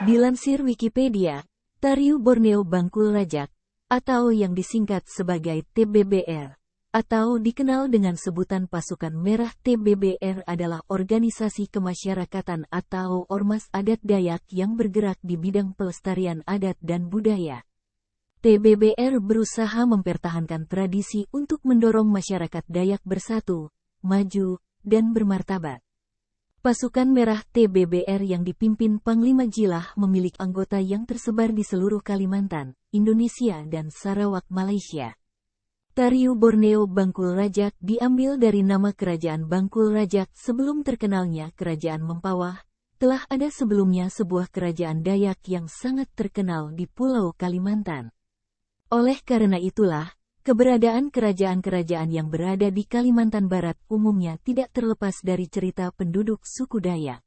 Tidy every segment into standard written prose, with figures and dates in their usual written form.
Dilansir Wikipedia, Tariu Borneo Bangkul Rajak, atau yang disingkat sebagai TBBR, atau dikenal dengan sebutan Pasukan Merah TBBR adalah organisasi kemasyarakatan atau ormas adat Dayak yang bergerak di bidang pelestarian adat dan budaya. TBBR berusaha mempertahankan tradisi untuk mendorong masyarakat Dayak bersatu, maju, dan bermartabat. Pasukan Merah TBBR yang dipimpin Panglima Jilah memiliki anggota yang tersebar di seluruh Kalimantan, Indonesia dan Sarawak, Malaysia. Tariu Borneo Bangkul Rajak diambil dari nama Kerajaan Bangkul Rajak sebelum terkenalnya Kerajaan Mempawah. Telah ada sebelumnya sebuah kerajaan Dayak yang sangat terkenal di Pulau Kalimantan. Oleh karena itulah, keberadaan kerajaan-kerajaan yang berada di Kalimantan Barat umumnya tidak terlepas dari cerita penduduk suku Dayak.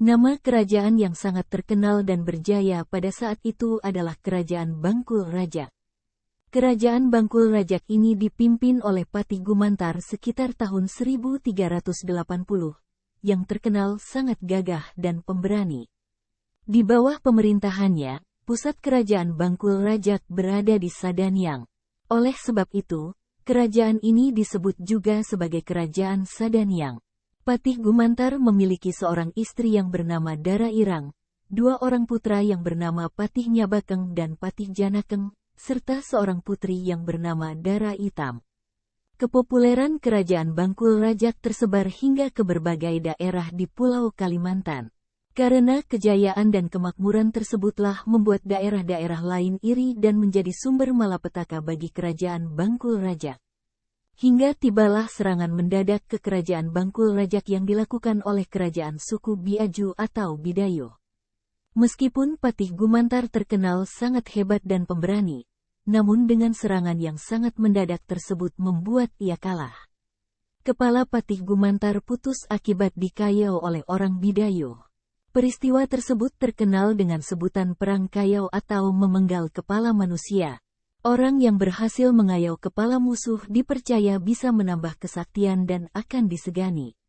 Nama kerajaan yang sangat terkenal dan berjaya pada saat itu adalah Kerajaan Bangkul Rajak. Kerajaan Bangkul Rajak ini dipimpin oleh Patih Gumantar sekitar tahun 1380, yang terkenal sangat gagah dan pemberani. Di bawah pemerintahannya, pusat kerajaan Bangkul Rajak berada di Sadanyang. Oleh sebab itu, kerajaan ini disebut juga sebagai Kerajaan Sadanyang. Patih Gumantar memiliki seorang istri yang bernama Dara Irang, dua orang putra yang bernama Patih Nyabakeng dan Patih Janakeng, serta seorang putri yang bernama Dara Itam. Kepopuleran Kerajaan Bangkul Rajak tersebar hingga ke berbagai daerah di Pulau Kalimantan. Karena kejayaan dan kemakmuran tersebutlah membuat daerah-daerah lain iri dan menjadi sumber malapetaka bagi Kerajaan Bangkul Rajak. Hingga tibalah serangan mendadak ke Kerajaan Bangkul Rajak yang dilakukan oleh kerajaan suku Biaju atau Bidayo. Meskipun Patih Gumantar terkenal sangat hebat dan pemberani, namun dengan serangan yang sangat mendadak tersebut membuat ia kalah. Kepala Patih Gumantar putus akibat dikayau oleh orang Bidayo. Peristiwa tersebut terkenal dengan sebutan Perang Kayau atau memenggal kepala manusia. Orang yang berhasil mengayau kepala musuh dipercaya bisa menambah kesaktian dan akan disegani.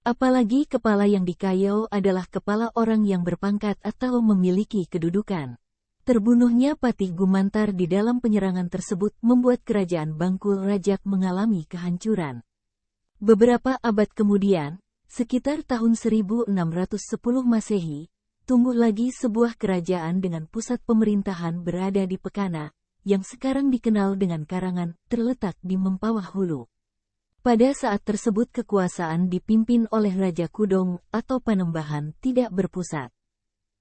Apalagi kepala yang dikayau adalah kepala orang yang berpangkat atau memiliki kedudukan. Terbunuhnya Patih Gumantar di dalam penyerangan tersebut membuat Kerajaan Bangkul Rajak mengalami kehancuran. Beberapa abad kemudian, sekitar tahun 1610 Masehi, tumbuh lagi sebuah kerajaan dengan pusat pemerintahan berada di Pekana, yang sekarang dikenal dengan Karangan, terletak di Mempawah Hulu. Pada saat tersebut kekuasaan dipimpin oleh Raja Kudong atau Panembahan tidak berpusat.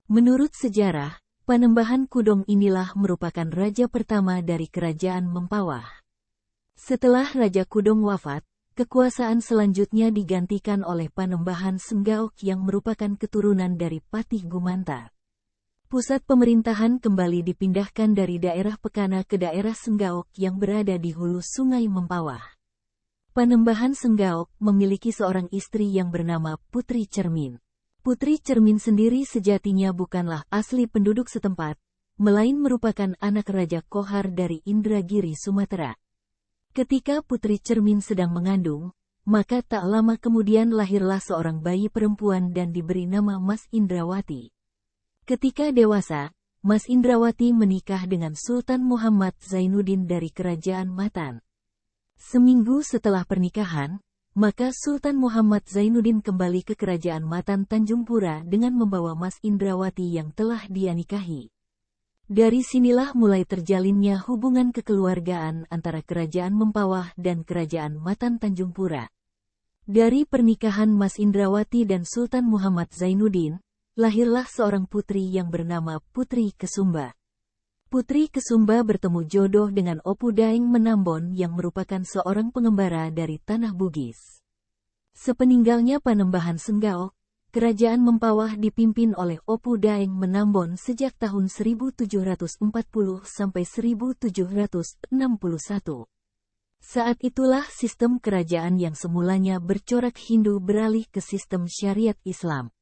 Menurut sejarah, Panembahan Kudong inilah merupakan raja pertama dari Kerajaan Mempawah. Setelah Raja Kudong wafat, kekuasaan selanjutnya digantikan oleh Panembahan Senggaok yang merupakan keturunan dari Patih Gumantar. Pusat pemerintahan kembali dipindahkan dari daerah Pekana ke daerah Senggaok yang berada di hulu Sungai Mempawah. Panembahan Senggaok memiliki seorang istri yang bernama Putri Cermin. Putri Cermin sendiri sejatinya bukanlah asli penduduk setempat, melain merupakan anak Raja Kohar dari Indragiri, Sumatera. Ketika Putri Cermin sedang mengandung, maka tak lama kemudian lahirlah seorang bayi perempuan dan diberi nama Mas Indrawati. Ketika dewasa, Mas Indrawati menikah dengan Sultan Muhammad Zainuddin dari Kerajaan Matan. Seminggu setelah pernikahan, maka Sultan Muhammad Zainuddin kembali ke Kerajaan Matan Tanjung Pura dengan membawa Mas Indrawati yang telah dia nikahi. Dari sinilah mulai terjalinnya hubungan kekeluargaan antara Kerajaan Mempawah dan Kerajaan Matan Tanjung Pura. Dari pernikahan Mas Indrawati dan Sultan Muhammad Zainuddin, lahirlah seorang putri yang bernama Putri Kesumba. Putri Kesumba bertemu jodoh dengan Opu Daeng Menambon yang merupakan seorang pengembara dari Tanah Bugis. Sepeninggalnya Panembahan Senggaok, Kerajaan Mempawah dipimpin oleh Opu Daeng Menambon sejak tahun 1740 sampai 1761. Saat itulah sistem kerajaan yang semulanya bercorak Hindu beralih ke sistem syariat Islam.